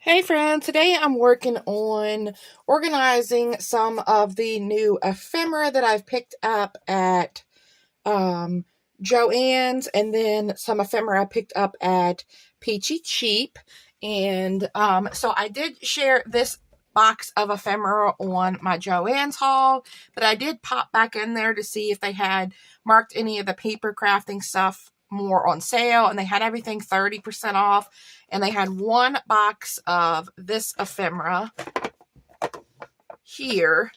Hey friends, today I'm working on organizing some of the new ephemera that I've picked up at um, Joann's, and then some ephemera I picked up at Peachy Cheap. And so I did share this box of ephemera on my Joann's haul, but I did pop back in there to see if they had marked any of the paper crafting stuff more on sale, and they had everything 30% off. And they had one box of this ephemera here.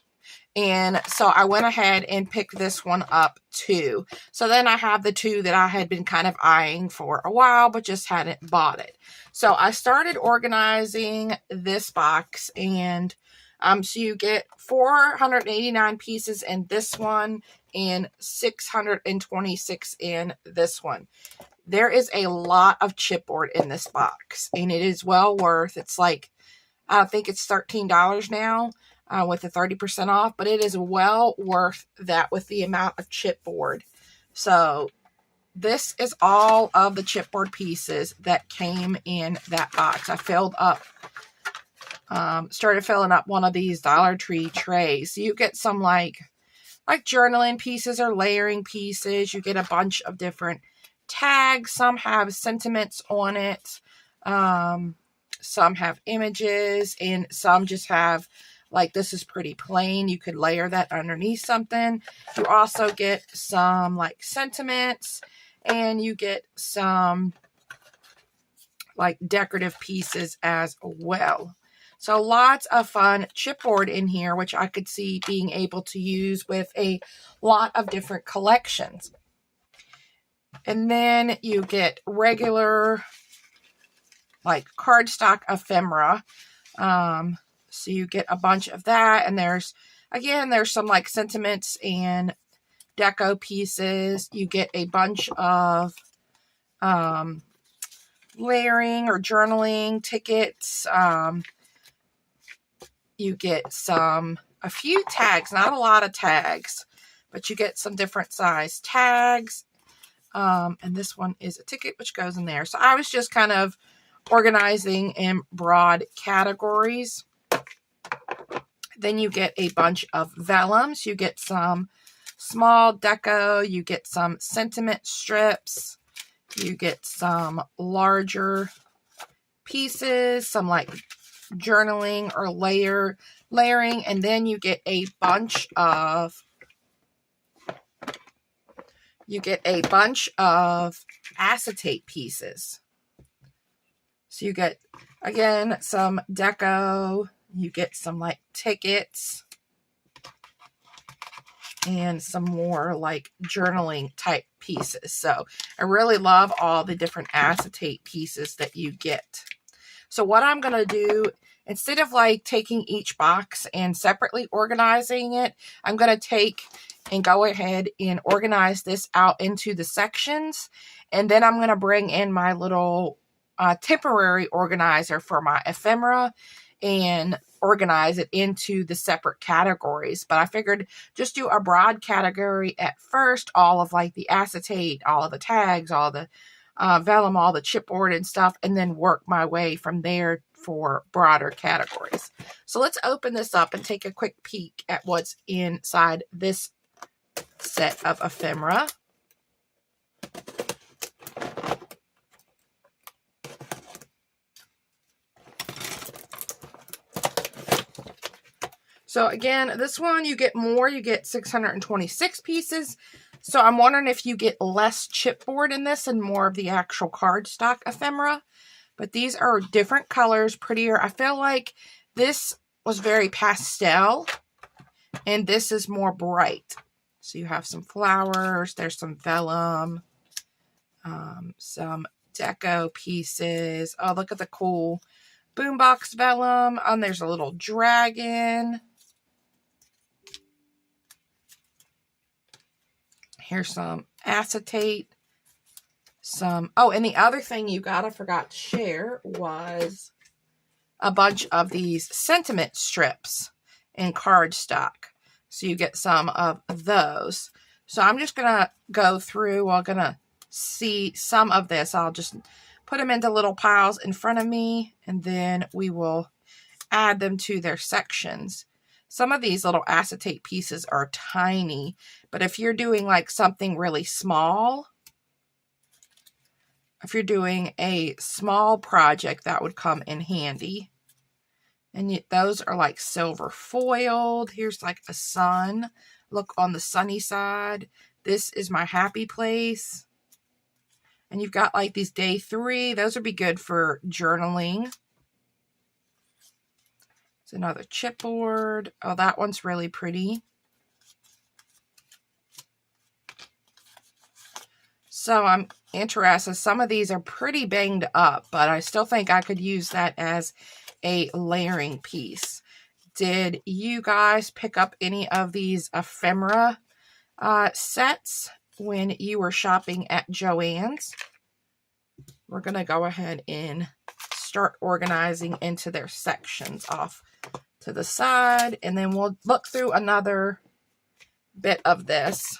And so I went ahead and picked this one up too. So then I have the two that I had been kind of eyeing for a while, but just hadn't bought it. So I started organizing this box, and so you get 489 pieces in this one and 626 in this one. There is a lot of chipboard in this box, and it is well worth. It's like, I think it's $13 now with the 30% off, but it is well worth that with the amount of chipboard. So this is all of the chipboard pieces that came in that box. I filled up, started filling up one of these Dollar Tree trays. So you get some like journaling pieces or layering pieces. You get a bunch of different tags. Some have sentiments on it. Some have images, and some just have, like, this is pretty plain. You could layer that underneath something. You also get some like sentiments, and you get some like decorative pieces as well. So lots of fun chipboard in here, which I could see being able to use with a lot of different collections. And then you get regular, like, cardstock ephemera. So you get a bunch of that. And there's some, like, sentiments and deco pieces. You get a bunch of layering or journaling tickets. You get a few tags, not a lot of tags, but you get some different size tags. And this one is a ticket, which goes in there. So I was just kind of organizing in broad categories. Then you get a bunch of vellums. You get some small deco. You get some sentiment strips. You get some larger pieces, some like journaling or layering. And then you get a bunch of acetate pieces. So you get, again, some deco. You get some like tickets and some more like journaling type pieces. So I really love all the different acetate pieces that you get. So what I'm going to do, instead of like taking each box and separately organizing it, I'm going to take and go ahead and organize this out into the sections. And then I'm going to bring in my little temporary organizer for my ephemera and organize it into the separate categories. But I figured just do a broad category at first, all of like the acetate, all of the tags, all the vellum, all the chipboard and stuff, and then work my way from there for broader categories. So let's open this up and take a quick peek at what's inside this set of ephemera. So again, this one you get more. You get 626 pieces. So I'm wondering if you get less chipboard in this and more of the actual cardstock ephemera. But these are different colors, prettier. I feel like this was very pastel, and this is more bright. So you have some flowers, there's some vellum, some deco pieces. Oh, look at the cool boombox vellum. And there's a little dragon. Here's some acetate. Oh, and the other thing I forgot to share was a bunch of these sentiment strips in cardstock. So you get some of those. So I'm just going to go through. I'm going to see some of this. I'll just put them into little piles in front of me, and then we will add them to their sections. Some of these little acetate pieces are tiny, but if you're doing like something really small, if you're doing a small project, that would come in handy. And those are like silver foiled. Here's like a sun. Look on the sunny side. This is my happy place. And you've got like these day 3. Those would be good for journaling. It's another chipboard. Oh, that one's really pretty. So I'm interested. Some of these are pretty banged up, but I still think I could use that as a layering piece. Did you guys pick up any of these ephemera sets when you were shopping at Joann's? We're going to go ahead and start organizing into their sections off to the side, and then we'll look through another bit of this.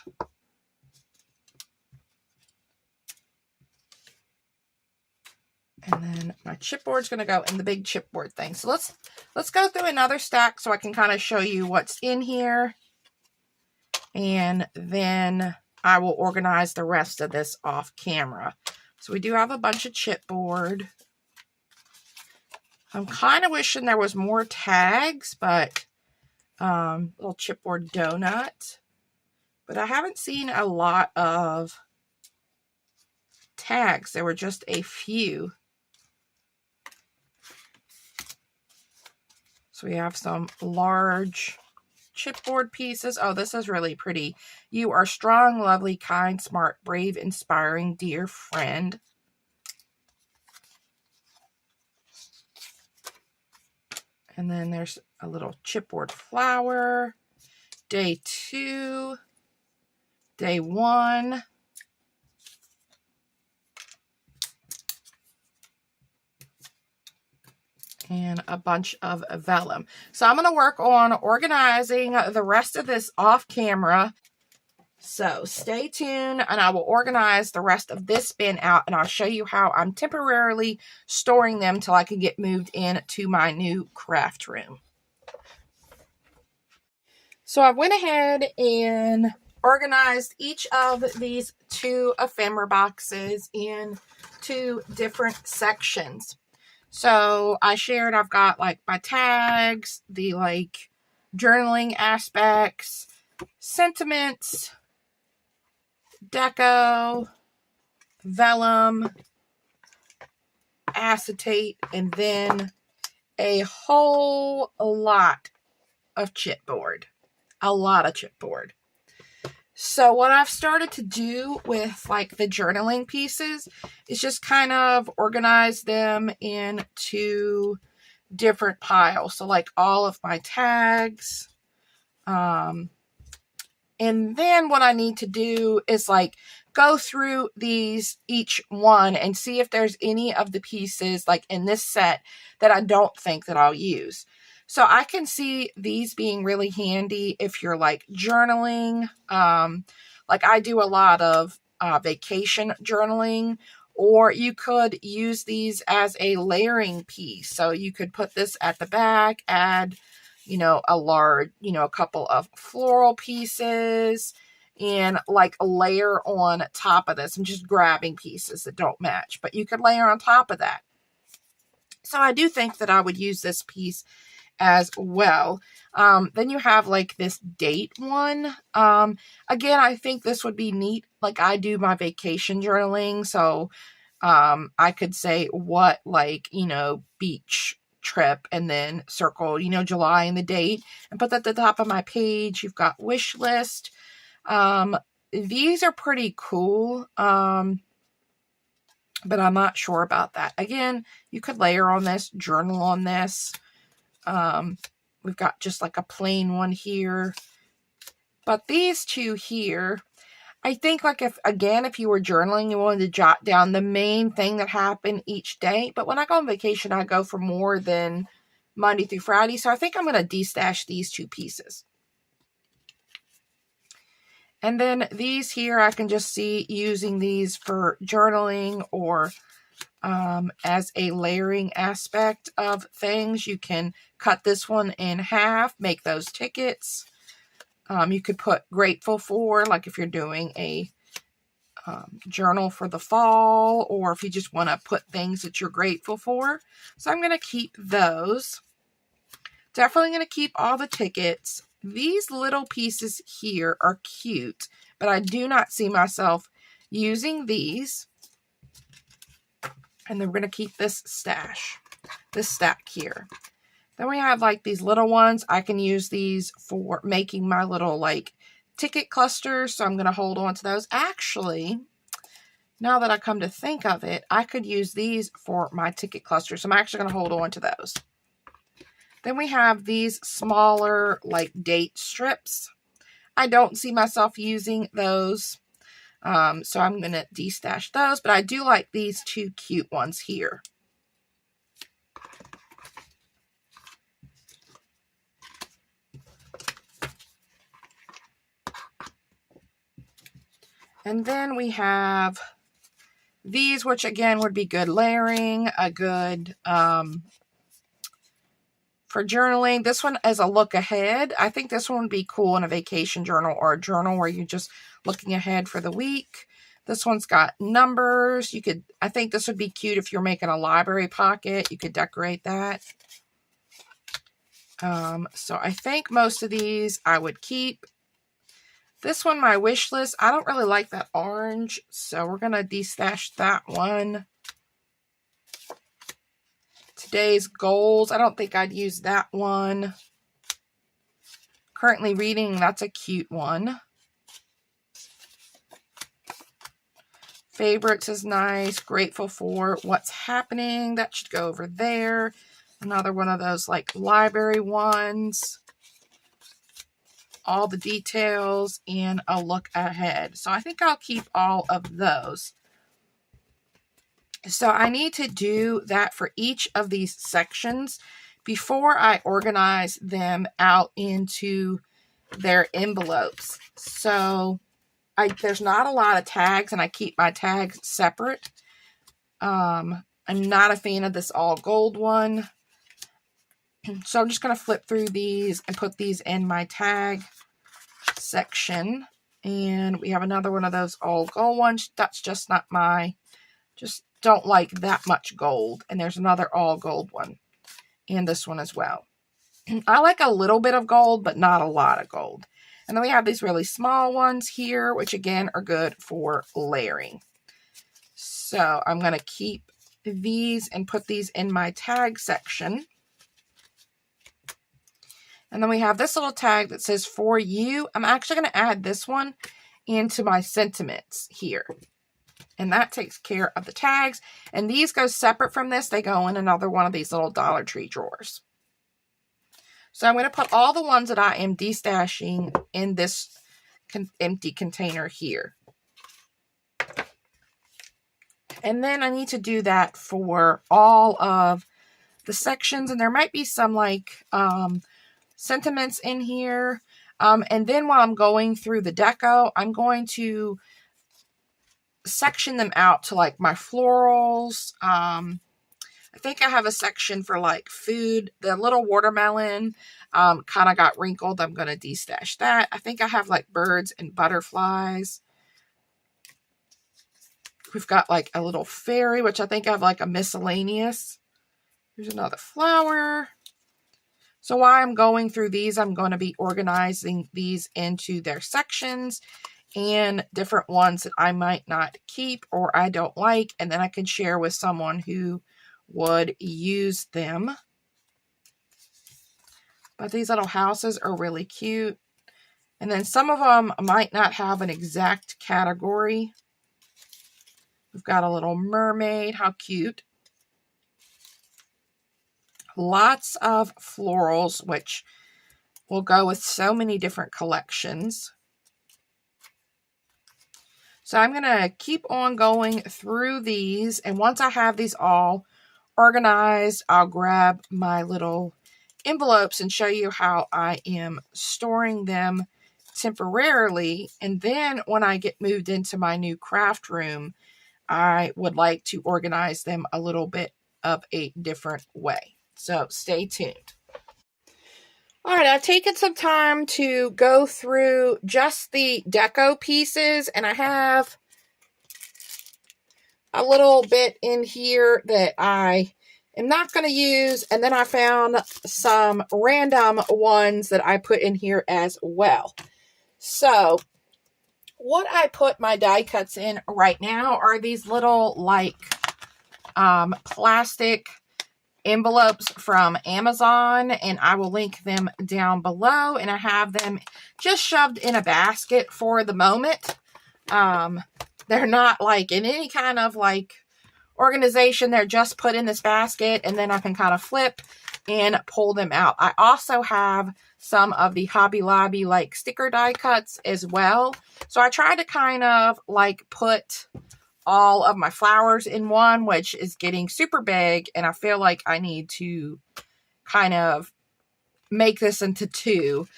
And then my chipboard's going to go in the big chipboard thing. So let's go through another stack so I can kind of show you what's in here. And then I will organize the rest of this off camera. So we do have a bunch of chipboard. I'm kind of wishing there was more tags, but little chipboard donut. But I haven't seen a lot of tags. There were just a few. So we have some large chipboard pieces. Oh, this is really pretty. You are strong, lovely, kind, smart, brave, inspiring, dear friend. And then there's a little chipboard flower. Day 2. Day 1. And a bunch of vellum. So I'm going to work on organizing the rest of this off camera. So stay tuned and I will organize the rest of this bin out and I'll show you how I'm temporarily storing them till I can get moved into my new craft room. So I went ahead and organized each of these 2 ephemera boxes in 2 different sections. So I shared I've got like my tags, the like journaling aspects, sentiments, deco, vellum, acetate, and then a whole lot of chipboard. A lot of chipboard. So what I've started to do with like the journaling pieces is just kind of organize them into different piles. So like all of my tags. And then what I need to do is like go through these each one and see if there's any of the pieces like in this set that I don't think that I'll use. So I can see these being really handy if you're like journaling. Like I do a lot of vacation journaling, or you could use these as a layering piece. So you could put this at the back, add, you know, a couple of floral pieces and like a layer on top of this. I'm just grabbing pieces that don't match, but you could layer on top of that. So I do think that I would use this piece as well. Then you have like this date one. Again, I think this would be neat. Like I do my vacation journaling. So, I could say what like, you know, beach trip and then circle, you know, July and the date and put that at the top of my page. You've got wish list. These are pretty cool. But I'm not sure about that. Again, you could layer on this, journal on this. We've got just like a plain one here, but these 2 here, I think like if you were journaling, you wanted to jot down the main thing that happened each day. But when I go on vacation, I go for more than Monday through Friday. So I think I'm going to destash these 2 pieces. And then these here, I can just see using these for journaling or as a layering aspect of things. You can cut this one in half, make those tickets. You could put grateful for, like if you're doing a journal for the fall, or if you just want to put things that you're grateful for. So I'm going to keep those. Definitely going to keep all the tickets. These little pieces here are cute, but I do not see myself using these. And then we're going to keep this stack here. Then we have like these little ones. I can use these for making my little like ticket clusters. So I'm going to hold on to those. Actually, now that I come to think of it, I could use these for my ticket clusters. So I'm actually going to hold on to those. Then we have these smaller like date strips. I don't see myself using those. So I'm going to destash those. But I do like these two cute ones here. And then we have these, which again would be good layering, a good for journaling. This one is a look ahead. I think this one would be cool in a vacation journal or a journal where you're just looking ahead for the week. This one's got numbers. I think this would be cute if you're making a library pocket. You could decorate that. So I think most of these I would keep. This one, my wish list, I don't really like that orange, so we're going to destash that one. Today's goals, I don't think I'd use that one. Currently reading, that's a cute one. Favorites is nice. Grateful for what's happening, that should go over there. Another one of those like library ones. All the details, and a look ahead. So I think I'll keep all of those. So I need to do that for each of these sections before I organize them out into their envelopes. So there's not a lot of tags, and I keep my tags separate. I'm not a fan of this all gold one. So I'm just going to flip through these and put these in my tag section. And we have another one of those all gold ones. That's just not just don't like that much gold. And there's another all gold one. And this one as well. I like a little bit of gold, but not a lot of gold. And then we have these really small ones here, which again are good for layering. So I'm going to keep these and put these in my tag section. And then we have this little tag that says for you. I'm actually going to add this one into my sentiments here. And that takes care of the tags. And these go separate from this. They go in another one of these little Dollar Tree drawers. So I'm going to put all the ones that I am destashing in this empty container here. And then I need to do that for all of the sections. And there might be some like sentiments in here. And then while I'm going through the deco, I'm going to section them out to like my florals. I think I have a section for like food. The little watermelon kind of got wrinkled. I'm going to destash that. I think I have like birds and butterflies. We've got like a little fairy, which I think I have like a miscellaneous. Here's another flower. So while I'm going through these, I'm going to be organizing these into their sections and different ones that I might not keep or I don't like. And then I can share with someone who would use them. But these little houses are really cute. And then some of them might not have an exact category. We've got a little mermaid. How cute. Lots of florals, which will go with so many different collections. So I'm going to keep on going through these. And once I have these all organized, I'll grab my little envelopes and show you how I am storing them temporarily. And then when I get moved into my new craft room, I would like to organize them a little bit of a different way. So stay tuned. All right, I've taken some time to go through just the deco pieces, and I have a little bit in here that I am not going to use, and then I found some random ones that I put in here as well. So what I put my die cuts in right now are these little like plastic envelopes from Amazon, and I will link them down below, and I have them just shoved in a basket for the moment. They're not like in any kind of like organization. They're just put in this basket, and then I can kind of flip and pull them out. I also have some of the Hobby Lobby like sticker die cuts as well. So I tried to kind of like put all of my flowers in one, which is getting super big, and I feel like I need to kind of make this into two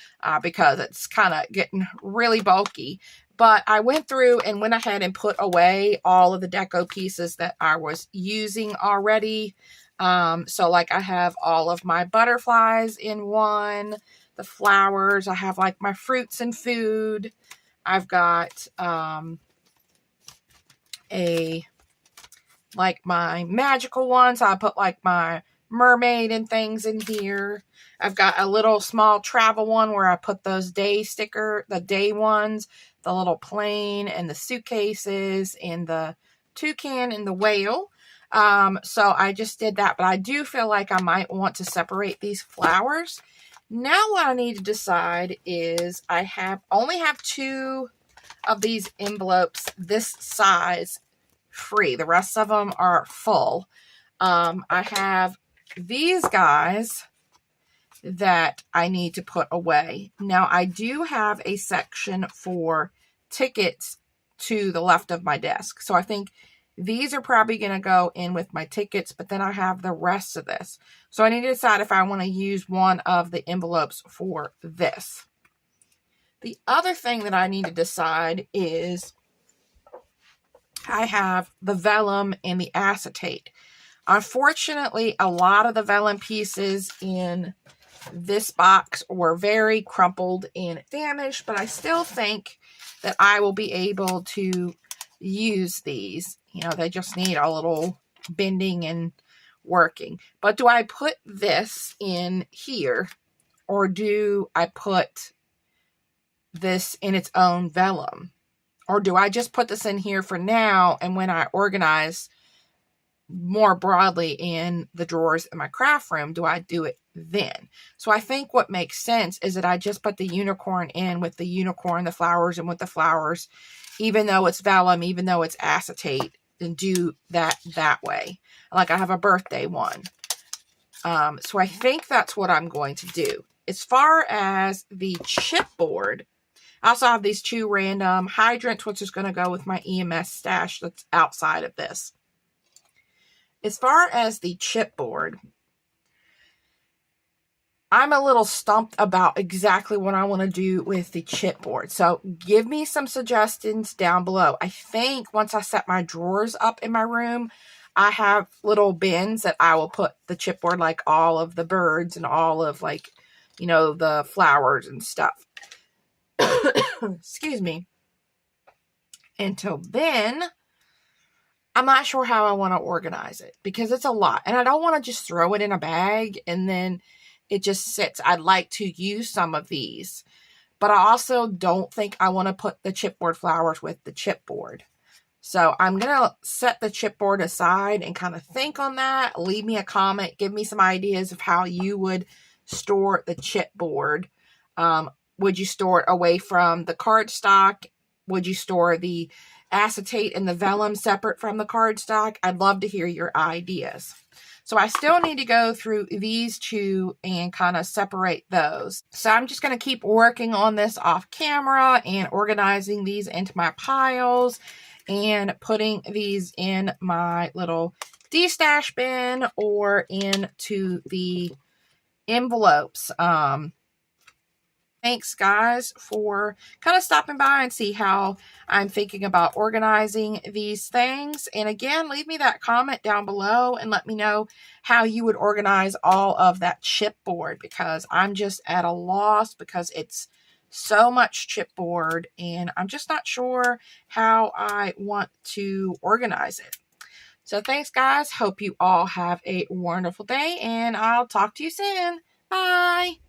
because it's kind of getting really bulky. But I went through and went ahead and put away all of the deco pieces that I was using already. So like I have all of my butterflies in one, the flowers, I have like my fruits and food. I've got like my magical ones. I put like my mermaid and things in here. I've got a little small travel one where I put those the day ones, the little plane and the suitcases and the toucan and the whale. So I just did that, but I do feel like I might want to separate these flowers. Now what I need to decide is I only have 2 of these envelopes this size free. The rest of them are full. I have these guys that I need to put away. Now I do have a section for tickets to the left of my desk. So I think these are probably going to go in with my tickets, but then I have the rest of this. So I need to decide if I want to use one of the envelopes for this. The other thing that I need to decide is I have the vellum and the acetate. Unfortunately, a lot of the vellum pieces in this box were very crumpled and damaged, but I still think that I will be able to use these. You know, they just need a little bending and working. But do I put this in here, or do I put this in its own vellum? Or do I just put this in here for now, and when I organize more broadly in the drawers in my craft room, do I do it then? So I think what makes sense is that I just put the unicorn in with the unicorn, the flowers, and with the flowers, even though it's vellum, even though it's acetate, and do that way. Like I have a birthday one. So I think that's what I'm going to do. As far as the chipboard, I also have these 2 random hydrants, which is going to go with my EMS stash that's outside of this. As far as the chipboard, I'm a little stumped about exactly what I want to do with the chipboard. So give me some suggestions down below. I think once I set my drawers up in my room, I have little bins that I will put the chipboard, like all of the birds and all of like, you know, the flowers and stuff. Excuse me. Until then, I'm not sure how I want to organize it because it's a lot. And I don't want to just throw it in a bag and then it just sits. I'd like to use some of these. But I also don't think I want to put the chipboard flowers with the chipboard. So I'm going to set the chipboard aside and kind of think on that. Leave me a comment. Give me some ideas of how you would store the chipboard. Would you store it away from the cardstock? Would you store the acetate and the vellum separate from the cardstock? I'd love to hear your ideas. So I still need to go through these 2 and kind of separate those. So I'm just going to keep working on this off camera and organizing these into my piles and putting these in my little de-stash bin or into the envelopes. Thanks, guys, for kind of stopping by and see how I'm thinking about organizing these things. And again, leave me that comment down below and let me know how you would organize all of that chipboard, because I'm just at a loss because it's so much chipboard and I'm just not sure how I want to organize it. So thanks, guys. Hope you all have a wonderful day, and I'll talk to you soon. Bye.